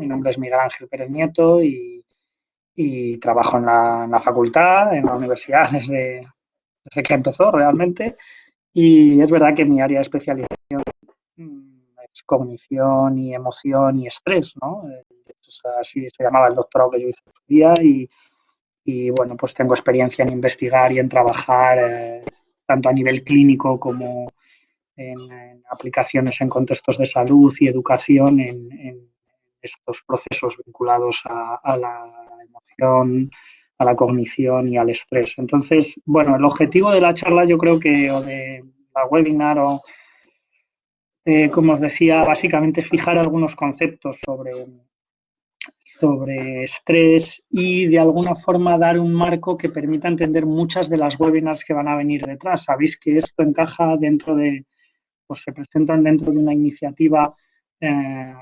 mi nombre es Miguel Ángel Pérez Nieto y trabajo en la facultad, en la universidad desde que empezó realmente. Y es verdad que mi área de especialización es cognición y emoción y estrés, ¿no? Así se llamaba el doctorado que yo hice en su día y bueno, pues tengo experiencia en investigar y en trabajar tanto a nivel clínico como en aplicaciones en contextos de salud y educación en estos procesos vinculados a la emoción, a la cognición y al estrés. Entonces, bueno, el objetivo de la charla yo creo que, o de la webinar, o como os decía, básicamente es fijar algunos conceptos sobre estrés y de alguna forma dar un marco que permita entender muchas de las webinars que van a venir detrás. Sabéis que esto encaja dentro de, pues se presentan dentro de una iniciativa eh,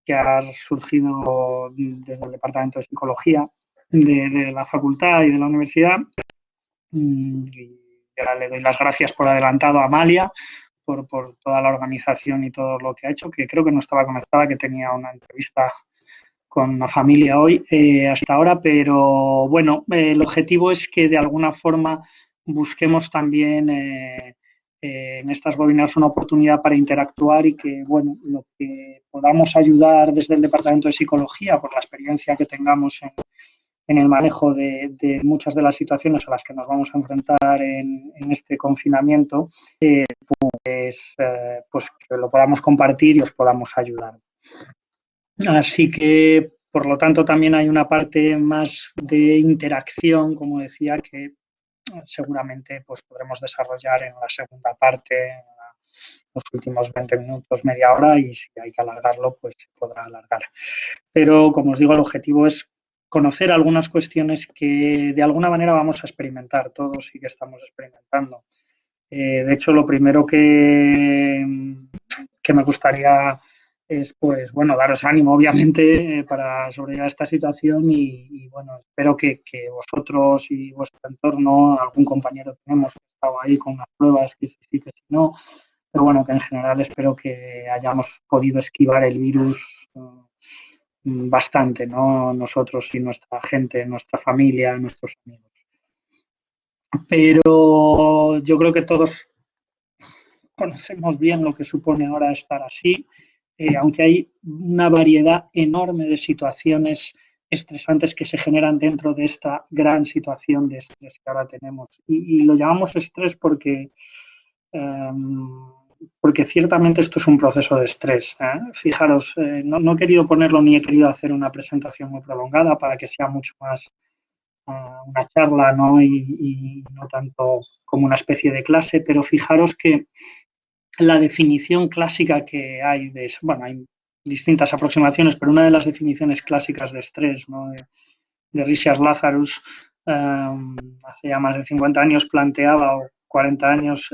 que ha surgido desde el Departamento de Psicología de la facultad y de la universidad. Y ahora le doy las gracias por adelantado a Amalia por toda la organización y todo lo que ha hecho, que creo que no estaba conectada, que tenía una entrevista con la familia hoy hasta ahora, pero bueno, el objetivo es que de alguna forma busquemos también en estas webinars una oportunidad para interactuar y que, bueno, lo que podamos ayudar desde el Departamento de Psicología, por la experiencia que tengamos en el manejo de muchas de las situaciones a las que nos vamos a enfrentar en este confinamiento, pues que lo podamos compartir y os podamos ayudar. Así que, por lo tanto, también hay una parte más de interacción, como decía, que seguramente pues, podremos desarrollar en la segunda parte, en los últimos 20 minutos, media hora, y si hay que alargarlo, pues se podrá alargar. Pero, como os digo, el objetivo es conocer algunas cuestiones que de alguna manera vamos a experimentar todos y que estamos experimentando. De hecho, lo primero que me gustaría es, pues, bueno, daros ánimo, obviamente, para sobrellevar esta situación y bueno, espero que vosotros y vuestro entorno, algún compañero tenemos que ha estado ahí con unas pruebas, que sí, que si no, pero bueno, que en general espero que hayamos podido esquivar el virus bastante, ¿no? Nosotros y nuestra gente, nuestra familia, nuestros amigos. Pero yo creo que todos conocemos bien lo que supone ahora estar así, aunque hay una variedad enorme de situaciones estresantes que se generan dentro de esta gran situación de estrés que ahora tenemos. Y lo llamamos estrés porque ciertamente esto es un proceso de estrés. Fijaros, no he querido ponerlo ni he querido hacer una presentación muy prolongada para que sea mucho más una charla, ¿no? Y no tanto como una especie de clase, pero fijaros que la definición clásica que hay bueno, hay distintas aproximaciones, pero una de las definiciones clásicas de estrés, ¿no? de Richard Lazarus, hace ya más de 50 años planteaba, o 40 años,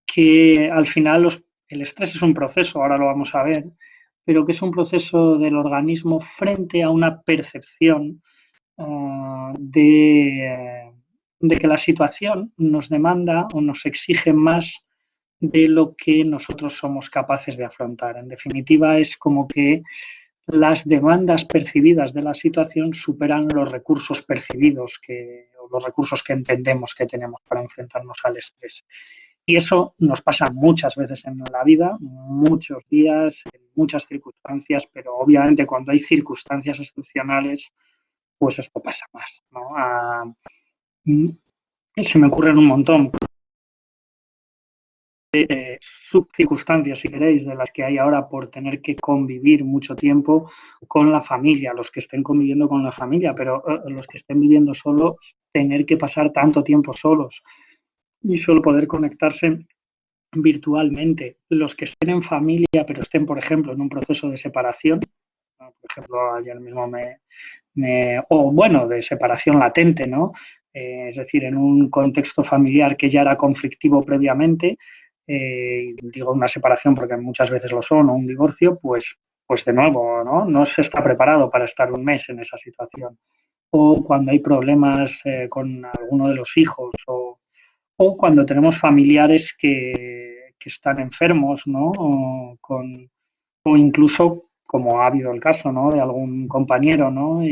que al final el estrés es un proceso, ahora lo vamos a ver, pero que es un proceso del organismo frente a una percepción de que la situación nos demanda o nos exige más de lo que nosotros somos capaces de afrontar. En definitiva, es como que las demandas percibidas de la situación superan los recursos percibidos o los recursos que entendemos que tenemos para enfrentarnos al estrés. Y eso nos pasa muchas veces en la vida, muchos días, en muchas circunstancias, pero obviamente cuando hay circunstancias excepcionales, pues esto pasa más, ¿no? Se me ocurren un montón subcircunstancias, si queréis, de las que hay ahora por tener que convivir mucho tiempo con la familia, los que estén conviviendo con la familia, pero los que estén viviendo solos, tener que pasar tanto tiempo solos y solo poder conectarse virtualmente. Los que estén en familia, pero estén, por ejemplo, en un proceso de separación, ¿no? Por ejemplo, ayer mismo o bueno, de separación latente, ¿no? Es decir, en un contexto familiar que ya era conflictivo previamente, digo una separación porque muchas veces lo son, o un divorcio, pues de nuevo, ¿no? No se está preparado para estar un mes en esa situación. O cuando hay problemas con alguno de los hijos, o cuando tenemos familiares que están enfermos, ¿no? O incluso como ha habido el caso, ¿no?, de algún compañero, ¿no?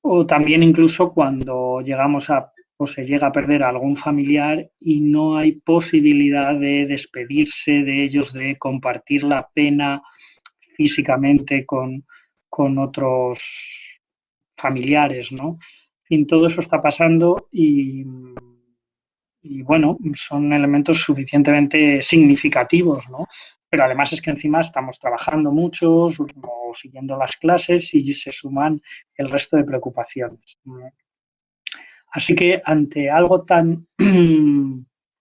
O también incluso cuando llegamos a o se llega a perder a algún familiar y no hay posibilidad de despedirse de ellos, de compartir la pena físicamente con otros familiares, ¿no? En fin, todo eso está pasando y bueno, son elementos suficientemente significativos, ¿no? Pero además es que encima estamos trabajando muchos o siguiendo las clases y se suman el resto de preocupaciones. Así que ante algo tan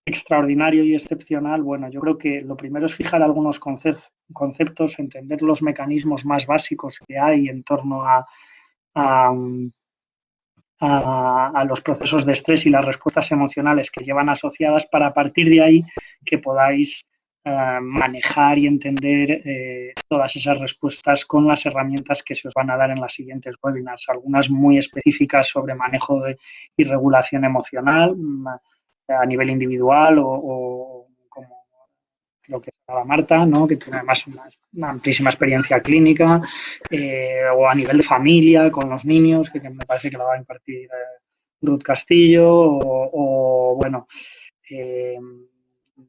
extraordinario y excepcional, bueno, yo creo que lo primero es fijar algunos conceptos, entender los mecanismos más básicos que hay en torno a, a los procesos de estrés y las respuestas emocionales que llevan asociadas para a partir de ahí que podáis manejar y entender todas esas respuestas con las herramientas que se os van a dar en las siguientes webinars, algunas muy específicas sobre manejo y regulación emocional a nivel individual o como lo que hablaba Marta, ¿no?, que tiene además una amplísima experiencia clínica, o a nivel de familia, con los niños, que me parece que la va a impartir Ruth Castillo, bueno, eh,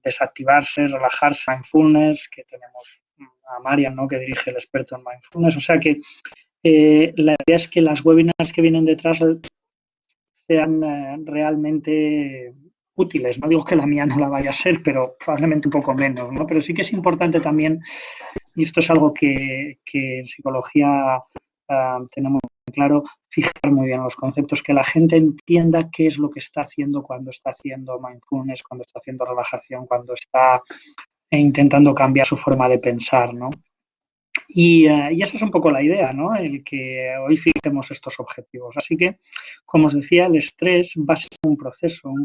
desactivarse, relajarse, mindfulness, que tenemos a Marian, ¿no?, que dirige el experto en mindfulness. O sea que la idea es que las webinars que vienen detrás sean realmente útiles. No digo que la mía no la vaya a ser, pero probablemente un poco menos, ¿no? Pero sí que es importante también, y esto es algo que en psicología tenemos claro, fijar muy bien los conceptos, que la gente entienda qué es lo que está haciendo cuando está haciendo mindfulness, cuando está haciendo relajación, cuando está intentando cambiar su forma de pensar, ¿no? Y esa es un poco la idea, ¿no?, el que hoy fijemos estos objetivos. Así que, como os decía, el estrés va a ser un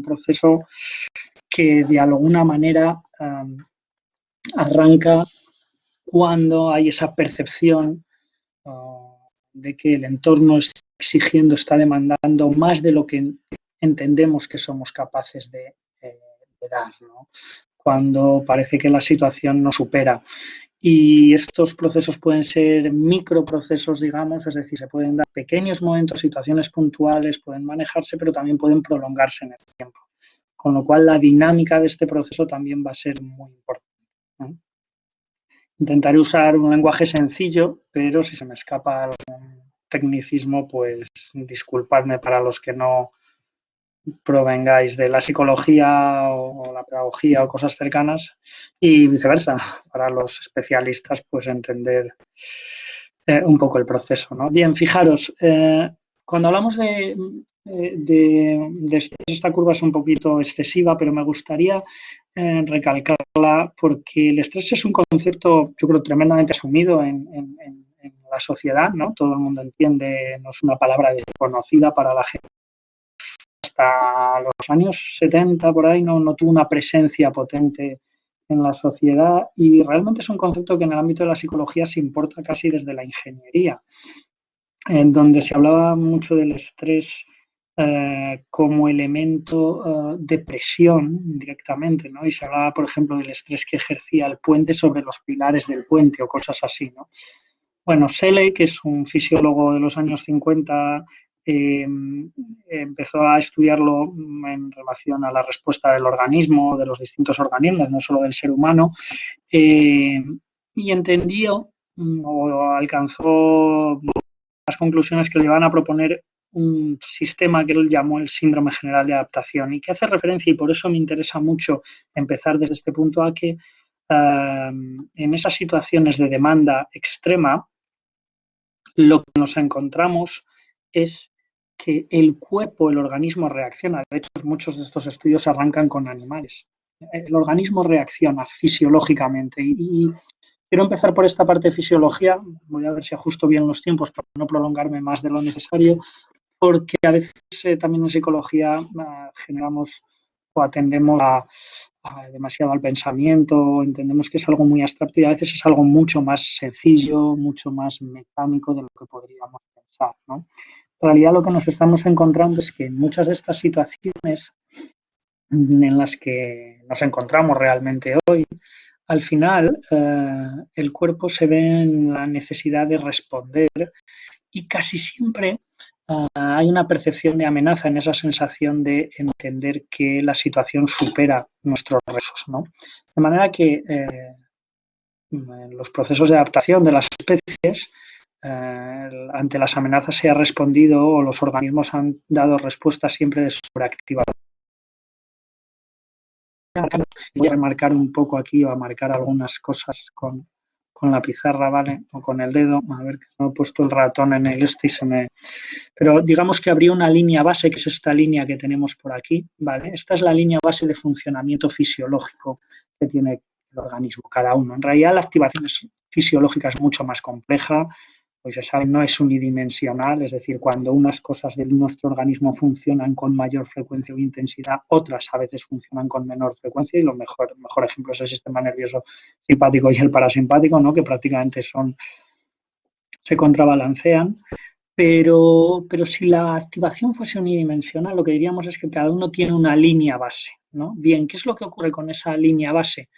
proceso que de alguna manera arranca cuando hay esa percepción de que el entorno está exigiendo, está demandando más de lo que entendemos que somos capaces de dar, ¿no? Cuando parece que la situación nos supera. Y estos procesos pueden ser microprocesos, digamos, es decir, se pueden dar pequeños momentos, situaciones puntuales, pueden manejarse, pero también pueden prolongarse en el tiempo. Con lo cual, la dinámica de este proceso también va a ser muy importante, ¿no? Intentaré usar un lenguaje sencillo, pero si se me escapa algún tecnicismo, pues disculpadme para los que no provengáis de la psicología o la pedagogía o cosas cercanas, y viceversa, para los especialistas, pues entender un poco el proceso, ¿no? Bien, fijaros, cuando hablamos de estrés, esta curva es un poquito excesiva, pero me gustaría recalcarla porque el estrés es un concepto, yo creo, tremendamente asumido en la sociedad, ¿no? Todo el mundo entiende, no es una palabra desconocida para la gente. Hasta los años 70 por ahí no tuvo una presencia potente en la sociedad y realmente es un concepto que en el ámbito de la psicología se importa casi desde la ingeniería, en donde se hablaba mucho del estrés como elemento de presión directamente, ¿no? Y se hablaba, por ejemplo, del estrés que ejercía el puente sobre los pilares del puente o cosas así, ¿no? Bueno, Seeley, que es un fisiólogo de los años 50, empezó a estudiarlo en relación a la respuesta del organismo, de los distintos organismos, no solo del ser humano, y entendió o alcanzó las conclusiones que le iban a proponer un sistema que él llamó el síndrome general de adaptación y que hace referencia, y por eso me interesa mucho empezar desde este punto, a que en esas situaciones de demanda extrema, lo que nos encontramos es que el cuerpo, el organismo reacciona. De hecho, muchos de estos estudios arrancan con animales. El organismo reacciona fisiológicamente y quiero empezar por esta parte de fisiología. Voy a ver si ajusto bien los tiempos para no prolongarme más de lo necesario, porque a veces también en psicología generamos o atendemos demasiado al pensamiento, entendemos que es algo muy abstracto y a veces es algo mucho más sencillo, mucho más mecánico de lo que podríamos pensar, ¿no? En realidad lo que nos estamos encontrando es que en muchas de estas situaciones en las que nos encontramos realmente hoy, al final el cuerpo se ve en la necesidad de responder y casi siempre hay una percepción de amenaza en esa sensación de entender que la situación supera nuestros recursos, ¿no? De manera que en los procesos de adaptación de las especies, ante las amenazas se ha respondido o los organismos han dado respuestas siempre de sobreactivación. Voy a remarcar un poco aquí o a marcar algunas cosas con la pizarra, ¿vale? O con el dedo. A ver, que no he puesto el ratón en el este y se me... Pero digamos que habría una línea base, que es esta línea que tenemos por aquí, ¿vale? Esta es la línea base de funcionamiento fisiológico que tiene el organismo, cada uno. En realidad la activación fisiológica es mucho más compleja, pues ya saben, no es unidimensional, es decir, cuando unas cosas de nuestro organismo funcionan con mayor frecuencia o intensidad, otras a veces funcionan con menor frecuencia y el mejor ejemplo es el sistema nervioso simpático y el parasimpático, ¿no? Que prácticamente se contrabalancean. Pero si la activación fuese unidimensional, lo que diríamos es que cada uno tiene una línea base, ¿no? Bien, ¿qué es lo que ocurre con esa línea base?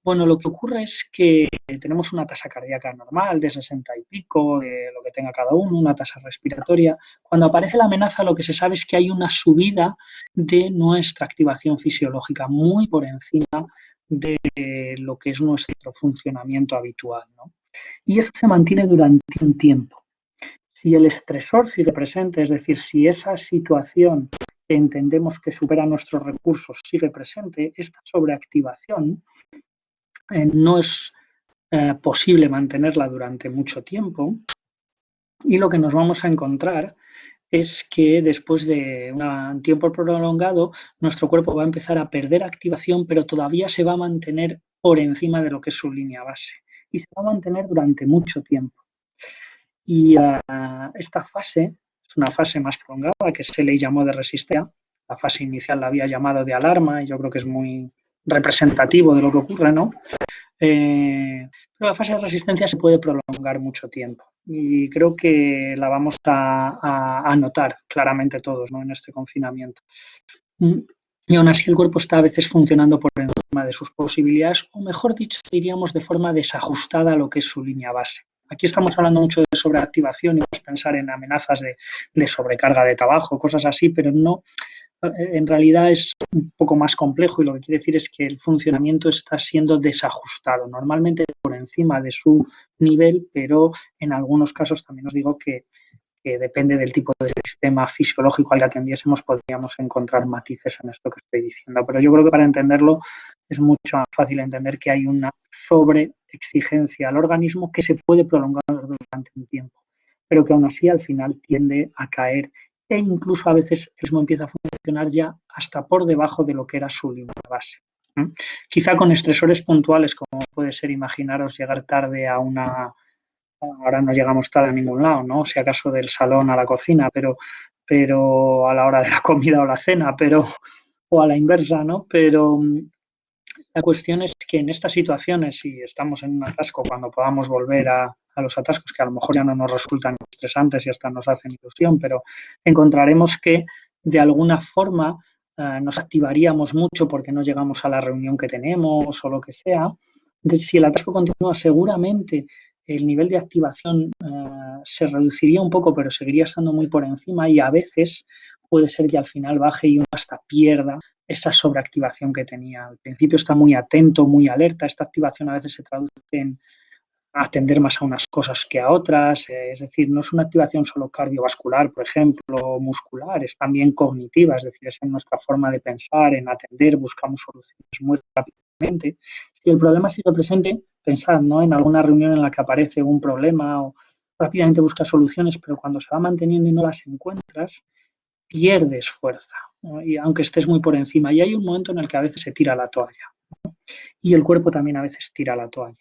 Bueno, lo que ocurre es que tenemos una tasa cardíaca normal de 60 y pico, de lo que tenga cada uno, una tasa respiratoria. Cuando aparece la amenaza, lo que se sabe es que hay una subida de nuestra activación fisiológica muy por encima de lo que es nuestro funcionamiento habitual, ¿no? Y eso se mantiene durante un tiempo. Si el estresor sigue presente, es decir, si esa situación que entendemos que supera nuestros recursos sigue presente, esta sobreactivación no es posible mantenerla durante mucho tiempo y lo que nos vamos a encontrar es que después de un tiempo prolongado nuestro cuerpo va a empezar a perder activación, pero todavía se va a mantener por encima de lo que es su línea base y se va a mantener durante mucho tiempo. Y esta fase es una fase más prolongada que se le llamó de resistencia. La fase inicial la había llamado de alarma y yo creo que es muy representativo de lo que ocurre, ¿no? Pero la fase de resistencia se puede prolongar mucho tiempo y creo que la vamos a notar claramente todos, ¿no? En este confinamiento. Y aún así el cuerpo está a veces funcionando por encima de sus posibilidades, o mejor dicho, diríamos de forma desajustada a lo que es su línea base. Aquí estamos hablando mucho de sobreactivación y vamos a pensar en amenazas de sobrecarga de trabajo, cosas así, pero no, en realidad es un poco más complejo y lo que quiere decir es que el funcionamiento está siendo desajustado, normalmente por encima de su nivel, pero en algunos casos también os digo que depende del tipo de sistema fisiológico al que atendiésemos, podríamos encontrar matices en esto que estoy diciendo. Pero yo creo que para entenderlo es mucho más fácil entender que hay una sobreexigencia al organismo que se puede prolongar durante un tiempo, pero que aún así al final tiende a caer e incluso a veces el mismo empieza a funcionar ya hasta por debajo de lo que era su línea base. Quizá con estresores puntuales, como puede ser imaginaros llegar tarde a una... Ahora no llegamos tarde a ningún lado, ¿no? Si acaso del salón a la cocina, pero a la hora de la comida o la cena, o a la inversa, ¿no? Pero la cuestión es que en estas situaciones, si estamos en un atasco, cuando podamos volver a los atascos, que a lo mejor ya no nos resultan estresantes y hasta nos hacen ilusión, pero encontraremos que de alguna forma nos activaríamos mucho porque no llegamos a la reunión que tenemos o lo que sea. Si el atasco continúa, seguramente el nivel de activación se reduciría un poco, pero seguiría estando muy por encima y a veces puede ser que al final baje y uno hasta pierda esa sobreactivación que tenía. Al principio está muy atento, muy alerta. Esta activación a veces se traduce en atender más a unas cosas que a otras. Es decir, no es una activación solo cardiovascular, por ejemplo, o muscular, es también cognitiva, es decir, es en nuestra forma de pensar, en atender, buscamos soluciones muy rápidamente. Si el problema sigue presente, pensad, ¿no? En alguna reunión en la que aparece un problema o rápidamente buscas soluciones, pero cuando se va manteniendo y no las encuentras, pierdes fuerza, ¿no? Y aunque estés muy por encima. Y hay un momento en el que a veces se tira la toalla, ¿no? Y el cuerpo también a veces tira la toalla.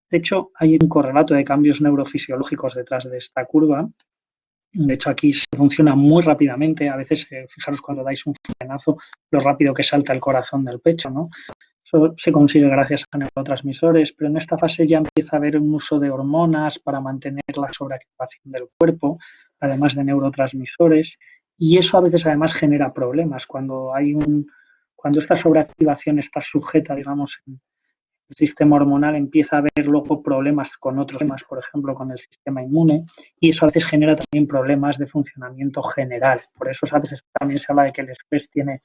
De hecho, hay un correlato de cambios neurofisiológicos detrás de esta curva. De hecho, aquí se funciona muy rápidamente. A veces, fijaros cuando dais un frenazo, lo rápido que salta el corazón del pecho, ¿no? Eso se consigue gracias a neurotransmisores, pero en esta fase ya empieza a haber un uso de hormonas para mantener la sobreactivación del cuerpo, además de neurotransmisores, y eso a veces además genera problemas. Cuando esta sobreactivación está sujeta, digamos, el sistema hormonal empieza a haber luego problemas con otros temas, por ejemplo, con el sistema inmune, y eso a veces genera también problemas de funcionamiento general. Por eso a veces también se habla de que el estrés tiene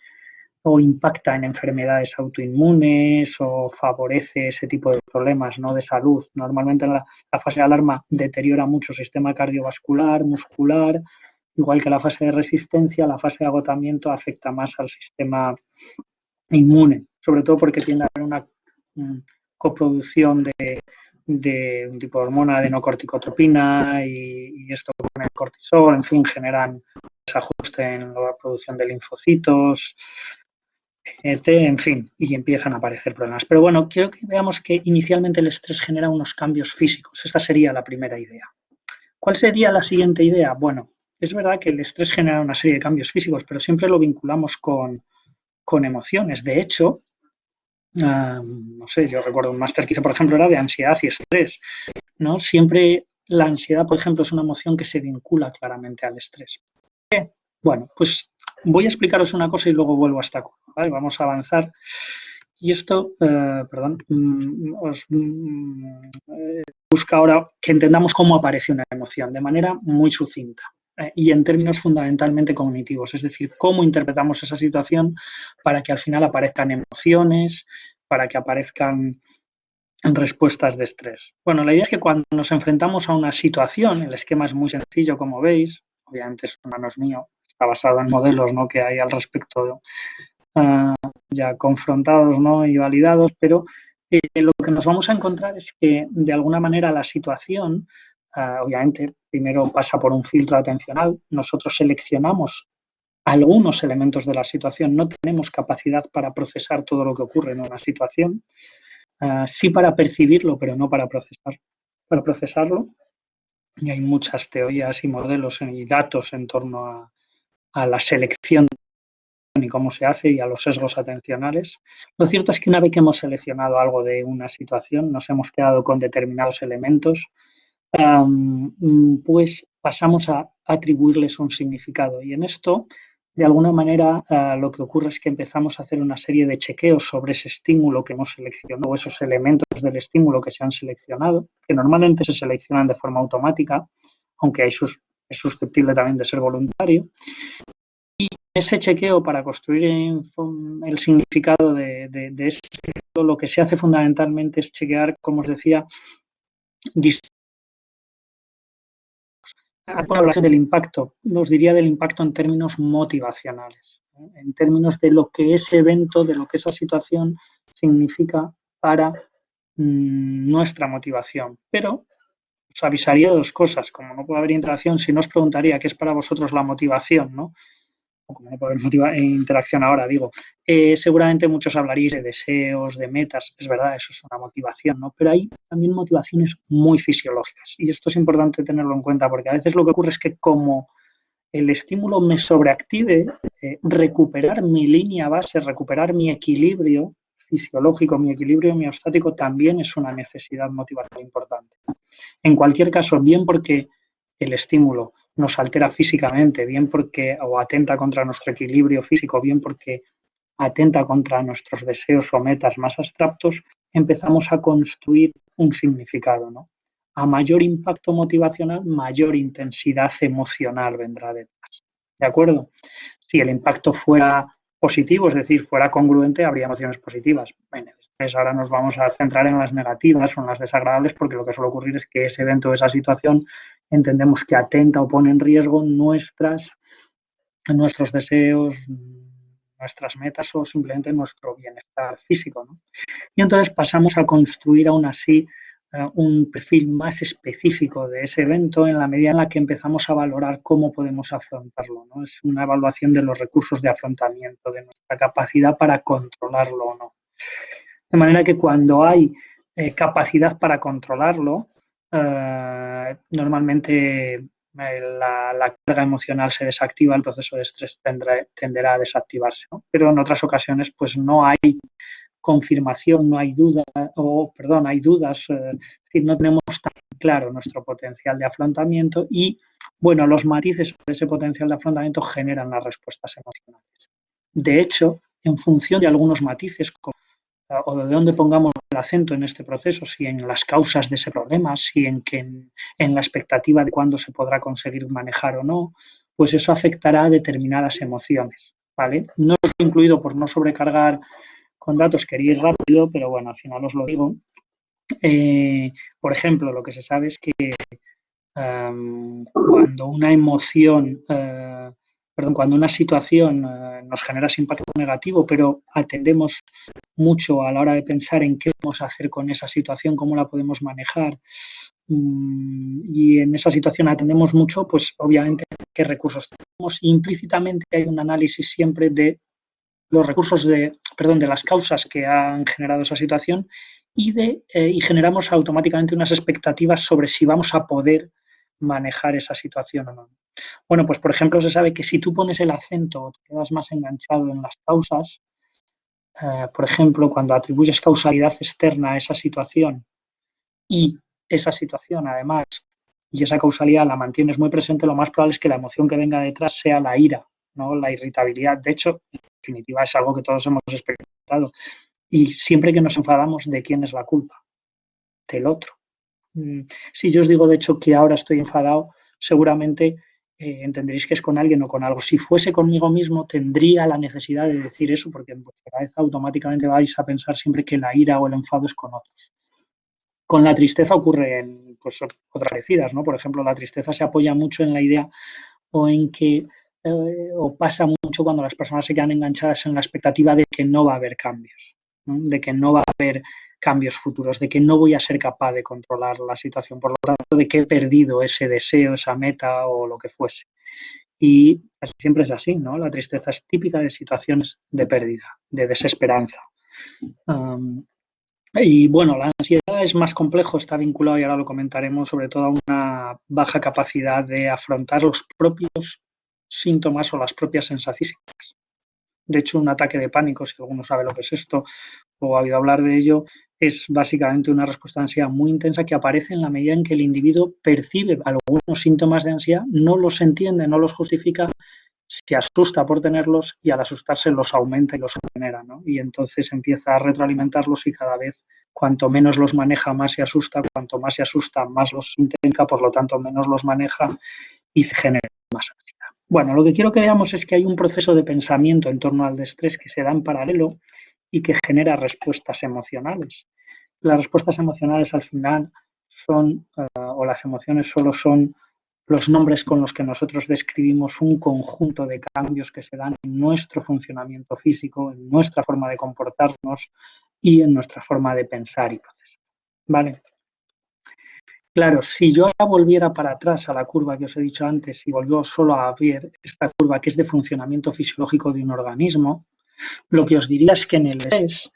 o impacta en enfermedades autoinmunes o favorece ese tipo de problemas, ¿no?, de salud. Normalmente la fase de alarma deteriora mucho el sistema cardiovascular, muscular, igual que la fase de resistencia, la fase de agotamiento afecta más al sistema inmune, sobre todo porque tiende a haber una coproducción de un tipo de hormona adenocorticotropina y esto con el cortisol, en fin, generan desajuste en la producción de linfocitos, en fin, y empiezan a aparecer problemas. Pero bueno, quiero que veamos que inicialmente el estrés genera unos cambios físicos. Esta sería la primera idea. ¿Cuál sería la siguiente idea? Bueno, es verdad que el estrés genera una serie de cambios físicos, pero siempre lo vinculamos con emociones. De hecho, no sé, yo recuerdo un máster que hice, por ejemplo, era de ansiedad y estrés, ¿no? Siempre la ansiedad, por ejemplo, es una emoción que se vincula claramente al estrés. Bueno, pues voy a explicaros una cosa y luego vuelvo a esta curva, ¿vale? Vamos a avanzar. Y esto, os busca ahora que entendamos cómo aparece una emoción de manera muy sucinta y en términos fundamentalmente cognitivos, es decir, cómo interpretamos esa situación para que al final aparezcan emociones, para que aparezcan respuestas de estrés. Bueno, la idea es que cuando nos enfrentamos a una situación, el esquema es muy sencillo, como veis, obviamente esto no es mío, está basado en modelos, ¿no?, que hay al respecto ya confrontados, ¿no?, y validados, pero lo que nos vamos a encontrar es que de alguna manera la situación, obviamente, primero pasa por un filtro atencional, nosotros seleccionamos algunos elementos de la situación, no tenemos capacidad para procesar todo lo que ocurre en una situación, sí para percibirlo, pero no para procesarlo, y hay muchas teorías y modelos y datos en torno a la selección y cómo se hace y a los sesgos atencionales. Lo cierto es que una vez que hemos seleccionado algo de una situación, nos hemos quedado con determinados elementos, pues pasamos a atribuirles un significado. Y en esto, de alguna manera, lo que ocurre es que empezamos a hacer una serie de chequeos sobre ese estímulo que hemos seleccionado, o esos elementos del estímulo que se han seleccionado, que normalmente se seleccionan de forma automática, aunque es susceptible también de ser voluntario. Ese chequeo para construir el significado de ese estímulo, lo que se hace fundamentalmente es chequear, como os decía, hablación del impacto, os diría del impacto en términos motivacionales, en términos de lo que ese evento, de lo que esa situación significa para nuestra motivación. Pero os avisaría de dos cosas, como no puede haber interacción, si no os preguntaría qué es para vosotros la motivación, ¿no? O como no puede haber interacción ahora, digo, seguramente muchos hablaréis de deseos, de metas, es verdad, eso es una motivación, ¿no? Pero hay también motivaciones muy fisiológicas y esto es importante tenerlo en cuenta porque a veces lo que ocurre es que como el estímulo me sobreactive, recuperar mi línea base, recuperar mi equilibrio fisiológico, mi equilibrio miostático también es una necesidad motivacional importante. En cualquier caso, bien porque el estímulo nos altera físicamente, bien porque o atenta contra nuestro equilibrio físico, bien porque atenta contra nuestros deseos o metas más abstractos, empezamos a construir un significado, ¿no? A mayor impacto motivacional, mayor intensidad emocional vendrá detrás. ¿De acuerdo? Si el impacto fuera positivo, es decir, fuera congruente, habría emociones positivas. Bueno, pues ahora nos vamos a centrar en las negativas o en las desagradables porque lo que suele ocurrir es que ese evento, esa situación, entendemos que atenta o pone en riesgo nuestros deseos, nuestras metas o simplemente nuestro bienestar físico, ¿no? Y entonces pasamos a construir aún así un perfil más específico de ese evento en la medida en la que empezamos a valorar cómo podemos afrontarlo, ¿no? Es una evaluación de los recursos de afrontamiento, de nuestra capacidad para controlarlo o no. De manera que cuando hay capacidad para controlarlo, normalmente la carga emocional se desactiva, el proceso de estrés tenderá a desactivarse, ¿no? Pero en otras ocasiones pues no hay confirmación, no hay duda, hay dudas, es decir, no tenemos tan claro nuestro potencial de afrontamiento y, bueno, los matices de ese potencial de afrontamiento generan las respuestas emocionales. De hecho, en función de algunos matices o de dónde pongamos el acento en este proceso, si en las causas de ese problema, si en la expectativa de cuándo se podrá conseguir manejar o no, pues eso afectará a determinadas emociones, ¿vale? No lo he incluido por no sobrecargar con datos, quería ir rápido, pero bueno, al final os lo digo. Por ejemplo, lo que se sabe es que cuando una emoción, cuando una situación nos genera ese impacto negativo, pero atendemos mucho a la hora de pensar en qué vamos a hacer con esa situación, cómo la podemos manejar, y en esa situación atendemos mucho, pues obviamente qué recursos tenemos. Implícitamente hay un análisis siempre de los recursos de las causas que han generado esa situación y generamos automáticamente unas expectativas sobre si vamos a poder manejar esa situación o no. Bueno, pues por ejemplo se sabe que si tú pones el acento o te quedas más enganchado en las causas, por ejemplo, cuando atribuyes causalidad externa a esa situación y esa situación además y esa causalidad la mantienes muy presente, lo más probable es que la emoción que venga detrás sea la ira, ¿no? La irritabilidad. De hecho, en definitiva, es algo que todos hemos experimentado. Y siempre que nos enfadamos, ¿de quién es la culpa? Del otro. Si yo os digo, de hecho, que ahora estoy enfadado, seguramente entenderéis que es con alguien o con algo. Si fuese conmigo mismo, tendría la necesidad de decir eso, porque en vuestra cabeza automáticamente vais a pensar siempre que la ira o el enfado es con otros. Con la tristeza ocurre en pues, otras parecidas, ¿no? Por ejemplo, la tristeza se apoya mucho en la idea o en que o pasa mucho cuando las personas se quedan enganchadas en la expectativa de que no va a haber cambios, ¿no? De que no va a haber cambios futuros, de que no voy a ser capaz de controlar la situación, por lo tanto, de que he perdido ese deseo, esa meta o lo que fuese. Y siempre es así, ¿no? La tristeza es típica de situaciones de pérdida, de desesperanza. Y bueno, la ansiedad es más complejo, está vinculado, y ahora lo comentaremos, sobre todo a una baja capacidad de afrontar los propios síntomas o las propias sensaciones. De hecho, un ataque de pánico, si alguno sabe lo que es esto o ha oído hablar de ello, es básicamente una respuesta de ansiedad muy intensa que aparece en la medida en que el individuo percibe algunos síntomas de ansiedad, no los entiende, no los justifica, se asusta por tenerlos y al asustarse los aumenta y los genera, ¿no? Y entonces empieza a retroalimentarlos y cada vez cuanto menos los maneja más se asusta, cuanto más se asusta más los intenta, por lo tanto menos los maneja y se genera más ansiedad. Bueno, lo que quiero que veamos es que hay un proceso de pensamiento en torno al estrés que se da en paralelo y que genera respuestas emocionales. Las respuestas emocionales al final son, o las emociones solo son los nombres con los que nosotros describimos un conjunto de cambios que se dan en nuestro funcionamiento físico, en nuestra forma de comportarnos y en nuestra forma de pensar y procesar. ¿Vale? Claro, si yo ahora volviera para atrás a la curva que os he dicho antes y volvió solo a ver esta curva que es de funcionamiento fisiológico de un organismo, lo que os diría es que en el estrés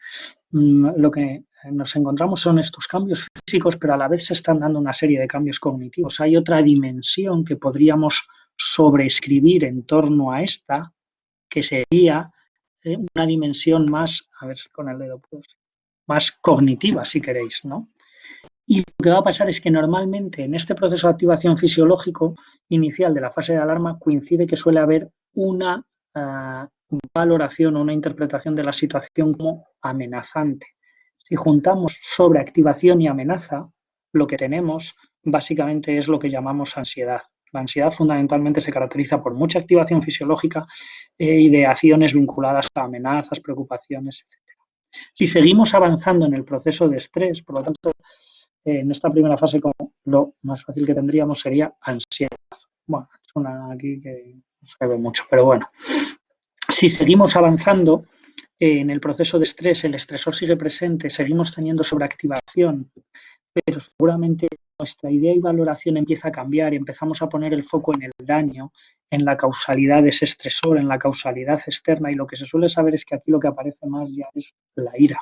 lo que nos encontramos son estos cambios físicos, pero a la vez se están dando una serie de cambios cognitivos. Hay otra dimensión que podríamos sobreescribir en torno a esta, que sería una dimensión más, a ver si con el dedo puedo, más cognitiva, si queréis, ¿no? Y lo que va a pasar es que normalmente en este proceso de activación fisiológico inicial de la fase de alarma coincide que suele haber una valoración o una interpretación de la situación como amenazante. Si juntamos sobreactivación y amenaza, lo que tenemos básicamente es lo que llamamos ansiedad. La ansiedad fundamentalmente se caracteriza por mucha activación fisiológica y de acciones vinculadas a amenazas, preocupaciones, etc. Si seguimos avanzando en el proceso de estrés, por lo tanto, en esta primera fase lo más fácil que tendríamos sería ansiedad. Bueno, es una aquí que no se ve mucho, pero bueno. Si seguimos avanzando en el proceso de estrés, el estresor sigue presente, seguimos teniendo sobreactivación, pero seguramente nuestra idea y valoración empieza a cambiar y empezamos a poner el foco en el daño, en la causalidad de ese estresor, en la causalidad externa, y lo que se suele saber es que aquí lo que aparece más ya es la ira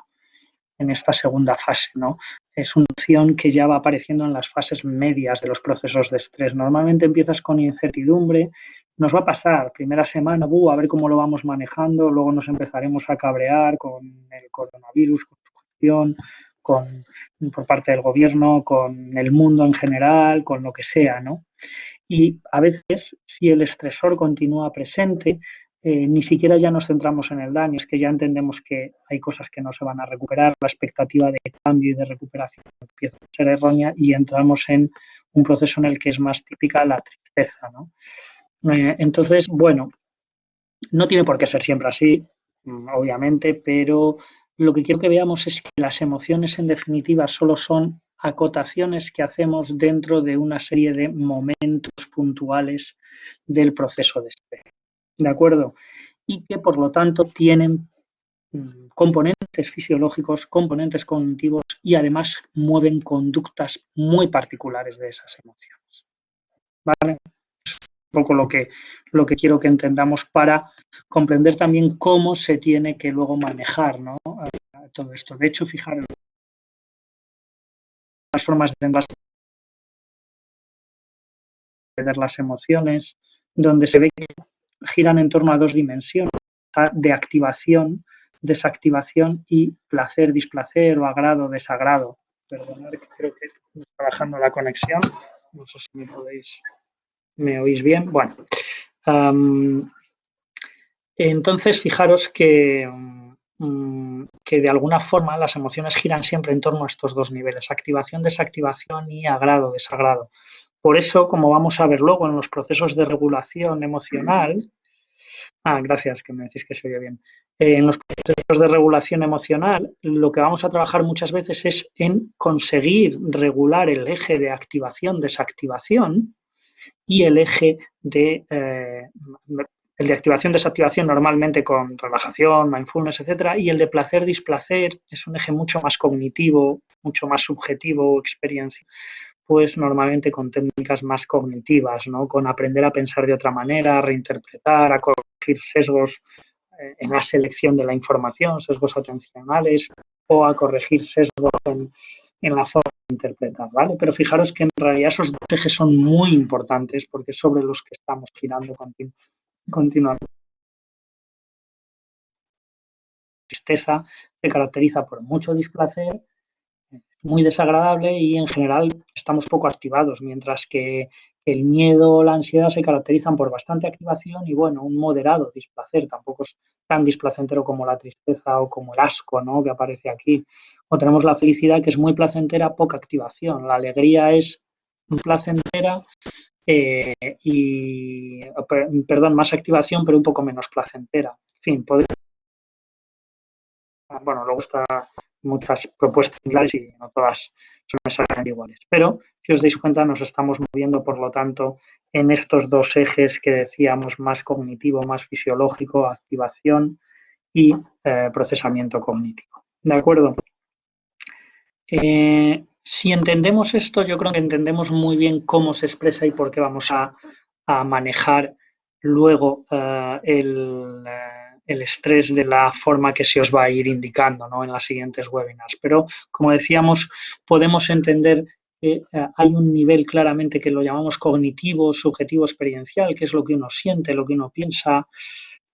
en esta segunda fase, ¿no? Es una opción que ya va apareciendo en las fases medias de los procesos de estrés. Normalmente empiezas con incertidumbre, nos va a pasar primera semana, a ver cómo lo vamos manejando, luego nos empezaremos a cabrear con el coronavirus, con su gestión, por parte del gobierno, con el mundo en general, con lo que sea, ¿no? Y a veces, si el estresor continúa presente, ni siquiera ya nos centramos en el daño, es que ya entendemos que hay cosas que no se van a recuperar, la expectativa de cambio y de recuperación empieza a ser errónea y entramos en un proceso en el que es más típica la tristeza, ¿no? Entonces, bueno, no tiene por qué ser siempre así, obviamente, pero lo que quiero que veamos es que las emociones, en definitiva, solo son acotaciones que hacemos dentro de una serie de momentos puntuales del proceso de estrés. ¿De acuerdo? Y que, por lo tanto, tienen componentes fisiológicos, componentes cognitivos y además mueven conductas muy particulares de esas emociones. ¿Vale? Un poco lo que quiero que entendamos para comprender también cómo se tiene que luego manejar, ¿no? Todo esto. De hecho, fijaros, las formas de entender las emociones, donde se ve que giran en torno a dos dimensiones, de activación, desactivación y placer, displacer o agrado, desagrado. Perdonad que creo que estoy trabajando la conexión. No sé si me oís bien. Bueno, entonces fijaros que de alguna forma las emociones giran siempre en torno a estos dos niveles, activación, desactivación y agrado, desagrado. Por eso, como vamos a ver luego en los procesos de regulación emocional, gracias, que me decís que se oye bien. En los procesos de regulación emocional, lo que vamos a trabajar muchas veces es en conseguir regular el eje de activación-desactivación y el eje el de activación-desactivación normalmente con relajación, mindfulness, etcétera, y el de placer-displacer es un eje mucho más cognitivo, mucho más subjetivo, experiencia, pues normalmente con técnicas más cognitivas, ¿no? Con aprender a pensar de otra manera, a reinterpretar, a corregir sesgos en la selección de la información, sesgos atencionales, o a corregir sesgos en la forma de interpretar, ¿vale? Pero fijaros que en realidad esos dos ejes son muy importantes porque es sobre los que estamos girando continuamente. La tristeza se caracteriza por mucho displacer, muy desagradable y en general estamos poco activados, mientras que el miedo o la ansiedad se caracterizan por bastante activación y, bueno, un moderado displacer. Tampoco es tan displacentero como la tristeza o como el asco, ¿no?, que aparece aquí. O tenemos la felicidad, que es muy placentera, poca activación. La alegría es placentera perdón, más activación, pero un poco menos placentera. En fin, bueno, luego está muchas propuestas similares y no todas son exactamente iguales. Pero, si os dais cuenta, nos estamos moviendo, por lo tanto, en estos dos ejes que decíamos, más cognitivo, más fisiológico, activación y procesamiento cognitivo. ¿De acuerdo? Si entendemos esto, yo creo que entendemos muy bien cómo se expresa y por qué vamos a manejar luego el estrés de la forma que se os va a ir indicando, ¿no?, en las siguientes webinars. Pero, como decíamos, podemos entender que hay un nivel claramente que lo llamamos cognitivo, subjetivo, experiencial, que es lo que uno siente, lo que uno piensa,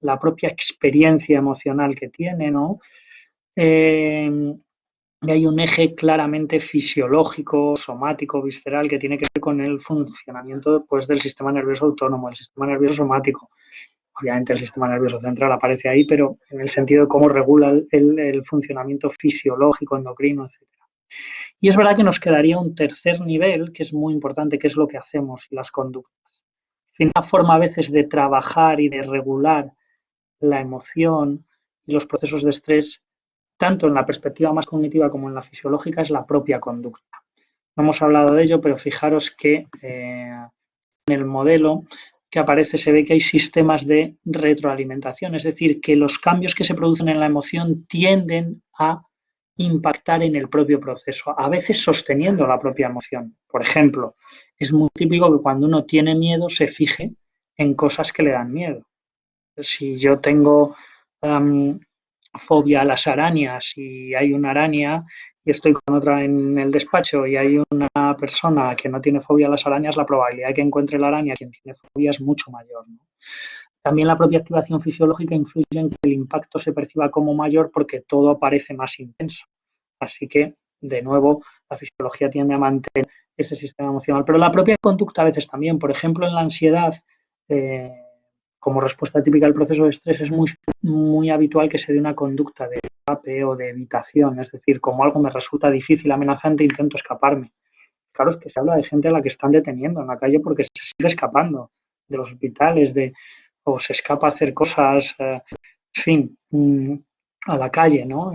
la propia experiencia emocional que tiene, ¿no? Y hay un eje claramente fisiológico, somático, visceral, que tiene que ver con el funcionamiento, pues, del sistema nervioso autónomo, el sistema nervioso somático. Obviamente el sistema nervioso central aparece ahí, pero en el sentido de cómo regula el funcionamiento fisiológico, endocrino, etcétera. Y es verdad que nos quedaría un tercer nivel, que es muy importante, que es lo que hacemos y las conductas. Una forma a veces de trabajar y de regular la emoción y los procesos de estrés, tanto en la perspectiva más cognitiva como en la fisiológica, es la propia conducta. No hemos hablado de ello, pero fijaros que en el modelo que aparece se ve que hay sistemas de retroalimentación, es decir, que los cambios que se producen en la emoción tienden a impactar en el propio proceso, a veces sosteniendo la propia emoción. Por ejemplo, es muy típico que cuando uno tiene miedo se fije en cosas que le dan miedo. Si yo tengo fobia a las arañas y hay una araña y estoy con otra en el despacho y hay una persona que no tiene fobia a las arañas, la probabilidad de que encuentre la araña quien tiene fobia es mucho mayor, ¿no? También la propia activación fisiológica influye en que el impacto se perciba como mayor porque todo parece más intenso. Así que, de nuevo, la fisiología tiende a mantener ese sistema emocional. Pero la propia conducta a veces también, por ejemplo, en la ansiedad, como respuesta típica al proceso de estrés es muy habitual que se dé una conducta de escape o de evitación, es decir, como algo me resulta difícil, amenazante, intento escaparme. Claro, es que se habla de gente a la que están deteniendo en la calle porque se sigue escapando de los hospitales, o se escapa a hacer cosas, en fin, a la calle, ¿no?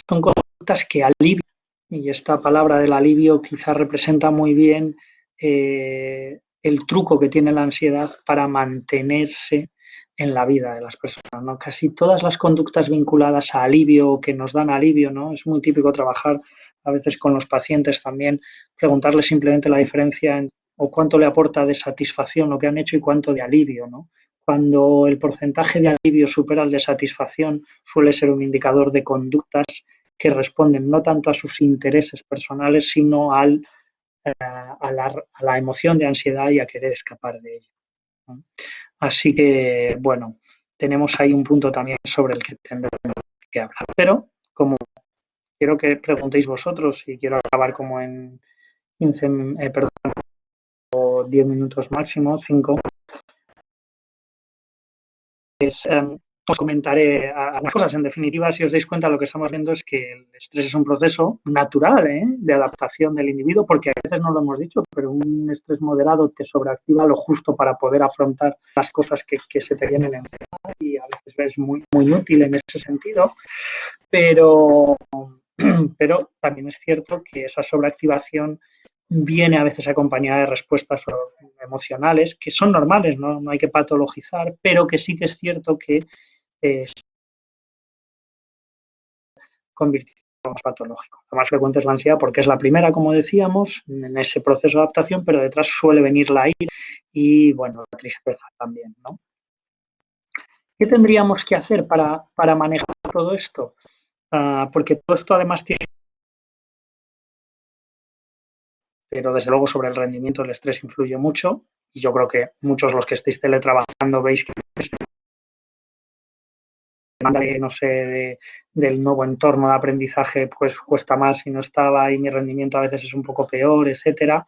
Son conductas que alivian, y esta palabra del alivio quizás representa muy bien el truco que tiene la ansiedad para mantenerse en la vida de las personas, ¿no? Casi todas las conductas vinculadas a alivio o que nos dan alivio, ¿no? Es muy típico trabajar a veces con los pacientes también, preguntarles simplemente la diferencia o cuánto le aporta de satisfacción lo que han hecho y cuánto de alivio, ¿no? Cuando el porcentaje de alivio supera el de satisfacción, suele ser un indicador de conductas que responden no tanto a sus intereses personales, sino a la emoción de ansiedad y a querer escapar de ella, ¿no? Así que, bueno, tenemos ahí un punto también sobre el que tendremos que hablar. Pero, como quiero que preguntéis vosotros y quiero acabar como en 15, perdón, o 10 minutos máximo, 5, os comentaré algunas cosas. En definitiva, si os dais cuenta, lo que estamos viendo es que el estrés es un proceso natural, de adaptación del individuo, porque a veces no lo hemos dicho, pero un estrés moderado te sobreactiva lo justo para poder afrontar las cosas que se te vienen encima, y a veces es muy, muy útil en ese sentido, pero, pero también es cierto que esa sobreactivación viene a veces acompañada de respuestas emocionales que son normales, no hay que patologizar, pero que sí que es cierto que se convirtiendo en más patológico. Lo más frecuente es la ansiedad porque es la primera, como decíamos, en ese proceso de adaptación, pero detrás suele venir la ira y, bueno, la tristeza también, ¿no? ¿Qué tendríamos que hacer para manejar todo esto? Porque todo esto además tiene, pero desde luego sobre el rendimiento el estrés influye mucho, y yo creo que muchos los que estéis teletrabajando veis que no sé, del nuevo entorno de aprendizaje pues cuesta más si no estaba, y mi rendimiento a veces es un poco peor, etcétera.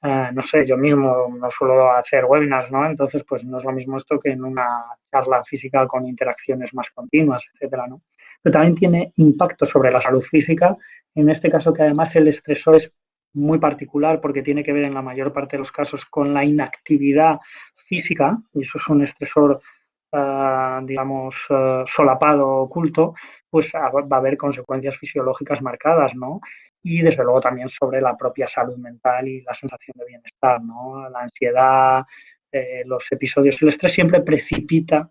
No sé, yo mismo no suelo hacer webinars, ¿no? Entonces, pues no es lo mismo esto que en una charla física con interacciones más continuas, etcétera, ¿no? Pero también tiene impacto sobre la salud física, en este caso que además el estresor es muy particular porque tiene que ver en la mayor parte de los casos con la inactividad física, y eso es un estresor, digamos, solapado, oculto, pues va a haber consecuencias fisiológicas marcadas, ¿no? Y desde luego también sobre la propia salud mental y la sensación de bienestar, ¿no? La ansiedad, los episodios, el estrés siempre precipita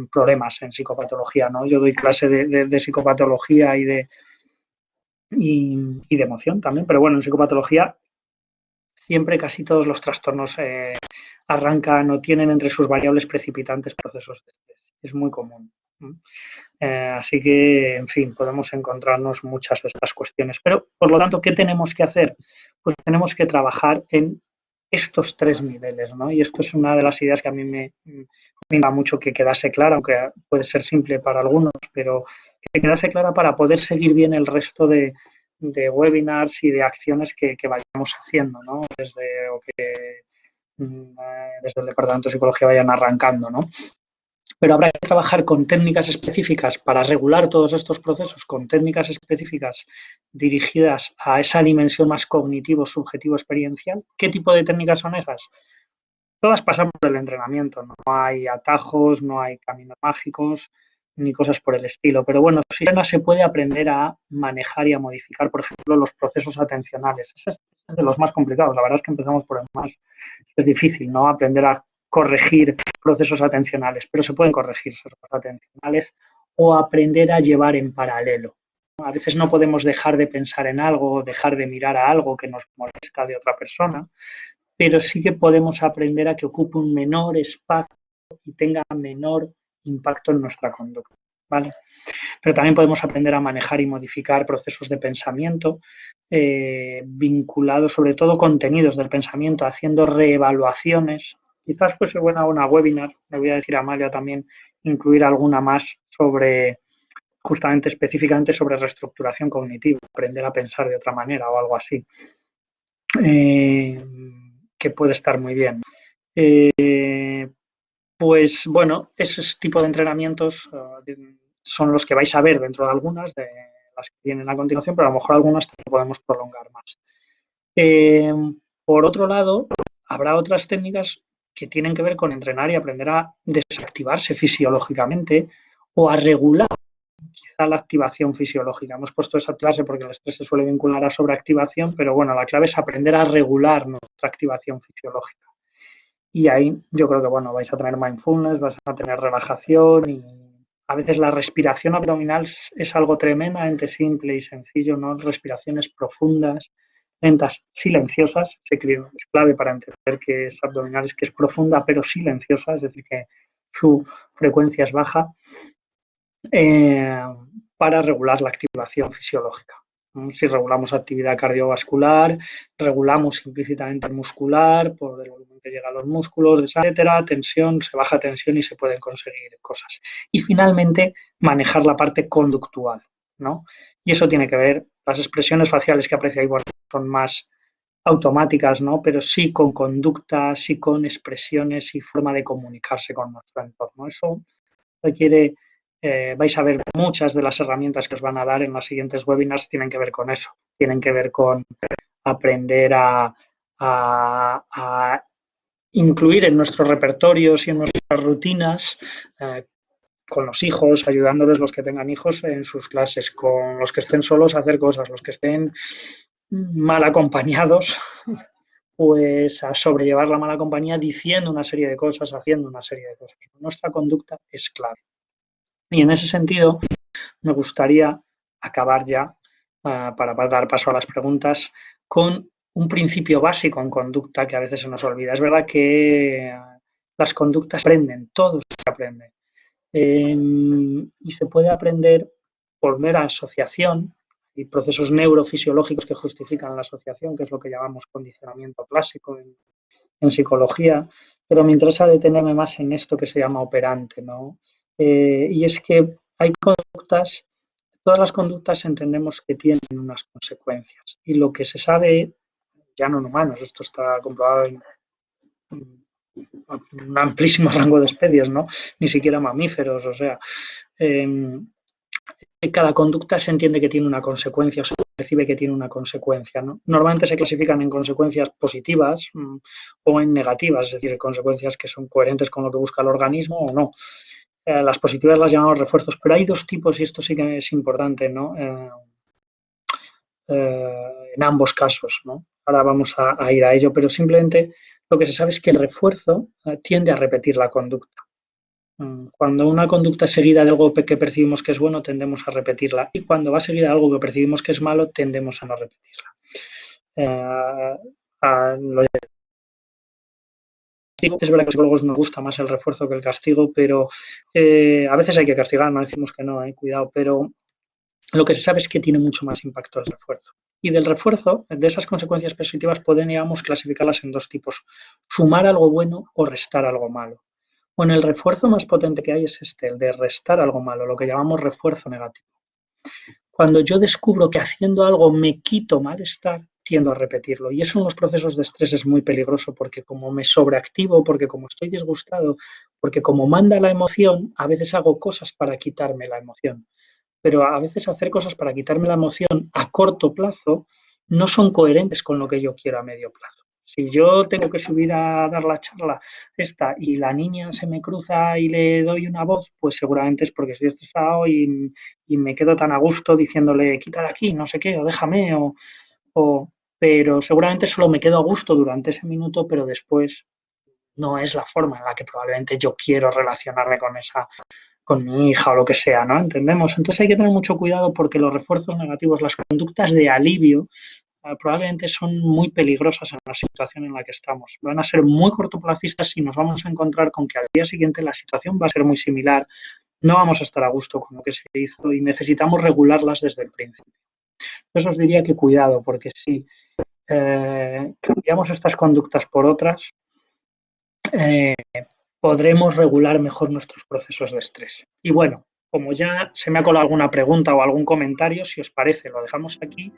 problemas en psicopatología, ¿no? Yo doy clase de psicopatología y de emoción también, pero bueno, en psicopatología siempre casi todos los trastornos arrancan o tienen entre sus variables precipitantes procesos de estrés. Es muy común. Así que, en fin, podemos encontrarnos muchas de estas cuestiones. Pero, por lo tanto, ¿qué tenemos que hacer? Pues tenemos que trabajar en estos tres niveles, ¿no? Y esto es una de las ideas que a mí me anima mucho que quedase clara, aunque puede ser simple para algunos, pero que quedase clara para poder seguir bien el resto de webinars y de acciones que vayamos haciendo, ¿no? Desde el Departamento de Psicología vayan arrancando, ¿no? Pero habrá que trabajar con técnicas específicas para regular todos estos procesos, con técnicas específicas dirigidas a esa dimensión más cognitivo, subjetivo, experiencial. ¿Qué tipo de técnicas son esas? Todas pasan por el entrenamiento, no hay atajos, no hay caminos mágicos ni cosas por el estilo. Pero bueno, sí se puede aprender a manejar y a modificar, por ejemplo, los procesos atencionales. Ese es de los más complicados. La verdad es que empezamos por el más. Es difícil, ¿no? Aprender a corregir procesos atencionales, pero se pueden corregir esos procesos atencionales o aprender a llevar en paralelo. A veces no podemos dejar de pensar en algo, dejar de mirar a algo que nos molesta de otra persona, pero sí que podemos aprender a que ocupe un menor espacio y tenga menor impacto en nuestra conducta, ¿vale? Pero también podemos aprender a manejar y modificar procesos de pensamiento vinculados sobre todo contenidos del pensamiento, haciendo reevaluaciones. Quizás fuese buena una webinar, le voy a decir a Amalia también, incluir alguna más sobre, justamente específicamente sobre reestructuración cognitiva, aprender a pensar de otra manera o algo así, que puede estar muy bien. Pues bueno, ese tipo de entrenamientos son los que vais a ver dentro de algunas de las que vienen a continuación, pero a lo mejor algunas también podemos prolongar más. Eh, por otro lado, habrá otras técnicas que tienen que ver con entrenar y aprender a desactivarse fisiológicamente o a regular quizá la activación fisiológica. Hemos puesto desactivarse porque el estrés se suele vincular a sobreactivación, pero bueno, la clave es aprender a regular nuestra activación fisiológica. Y ahí yo creo que bueno, vais a tener mindfulness, vais a tener relajación y a veces la respiración abdominal es algo tremendamente simple y sencillo, ¿no? Respiraciones profundas, lentas, silenciosas, es clave para entender que es abdominal, es que es profunda pero silenciosa, es decir, que su frecuencia es baja, eh, para regular la activación fisiológica. Si regulamos actividad cardiovascular, regulamos implícitamente el muscular, por el volumen que llega a los músculos, etcétera, tensión, se baja tensión y se pueden conseguir cosas. Y finalmente, manejar la parte conductual, ¿no? Y eso tiene que ver, las expresiones faciales que apreciáis, bueno, son más automáticas, ¿no? Pero sí con conducta, sí con expresiones y forma de comunicarse con nuestro entorno. Eso requiere, vais a ver muchas de las herramientas que os van a dar en las siguientes webinars tienen que ver con eso, tienen que ver con aprender a incluir en nuestros repertorios y en nuestras rutinas con los hijos, ayudándoles los que tengan hijos en sus clases, con los que estén solos a hacer cosas, los que estén mal acompañados, pues a sobrellevar la mala compañía diciendo una serie de cosas, haciendo una serie de cosas. Nuestra conducta es clave. Y en ese sentido, me gustaría acabar ya, para dar paso a las preguntas, con un principio básico en conducta que a veces se nos olvida. Es verdad que las conductas se aprenden, todo se aprende. Y se puede aprender por mera asociación y procesos neurofisiológicos que justifican la asociación, que es lo que llamamos condicionamiento clásico en psicología, pero me interesa detenerme más en esto que se llama operante, ¿no? Y es que hay conductas, todas las conductas entendemos que tienen unas consecuencias y lo que se sabe, ya no en humanos, esto está comprobado en un amplísimo rango de especies, ¿no? Ni siquiera mamíferos, o sea, eh, cada conducta se entiende que tiene una consecuencia o se percibe que tiene una consecuencia, ¿no? Normalmente se clasifican en consecuencias positivas o en negativas, es decir, consecuencias que son coherentes con lo que busca el organismo o no. Las positivas las llamamos refuerzos, pero hay dos tipos y esto sí que es importante, ¿no? En ambos casos, ¿no? Ahora vamos a ir a ello, pero simplemente lo que se sabe es que el refuerzo tiende a repetir la conducta. Cuando una conducta es seguida de algo que percibimos que es bueno, tendemos a repetirla. Y cuando va seguida de algo que percibimos que es malo, tendemos a no repetirla. Es verdad que a los psicólogos nos gusta más el refuerzo que el castigo, pero a veces hay que castigar, no decimos que no, cuidado, pero lo que se sabe es que tiene mucho más impacto el refuerzo. Y del refuerzo, de esas consecuencias positivas, podríamos clasificarlas en dos tipos: sumar algo bueno o restar algo malo. Bueno, el refuerzo más potente que hay es este, el de restar algo malo, lo que llamamos refuerzo negativo. Cuando yo descubro que haciendo algo me quito malestar, tiendo a repetirlo. Y eso en los procesos de estrés es muy peligroso porque como me sobreactivo, porque como estoy disgustado, porque como manda la emoción, a veces hago cosas para quitarme la emoción. Pero a veces hacer cosas para quitarme la emoción a corto plazo no son coherentes con lo que yo quiero a medio plazo. Si yo tengo que subir a dar la charla esta y la niña se me cruza y le doy una voz, pues seguramente es porque estoy estresado y me quedo tan a gusto diciéndole quita de aquí, no sé qué, o déjame, pero seguramente solo me quedo a gusto durante ese minuto, pero después no es la forma en la que probablemente yo quiero relacionarme con mi hija o lo que sea, ¿no? ¿Entendemos? Entonces hay que tener mucho cuidado porque los refuerzos negativos, las conductas de alivio, probablemente son muy peligrosas en la situación en la que estamos. Van a ser muy cortoplacistas y nos vamos a encontrar con que al día siguiente la situación va a ser muy similar, no vamos a estar a gusto con lo que se hizo y necesitamos regularlas desde el principio. Entonces os diría que cuidado, porque si cambiamos estas conductas por otras, eh, podremos regular mejor nuestros procesos de estrés. Y bueno, como ya se me ha colado alguna pregunta o algún comentario, si os parece, lo dejamos aquí,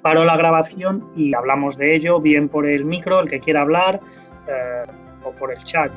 paro la grabación y hablamos de ello, bien por el micro, el que quiera hablar, o por el chat.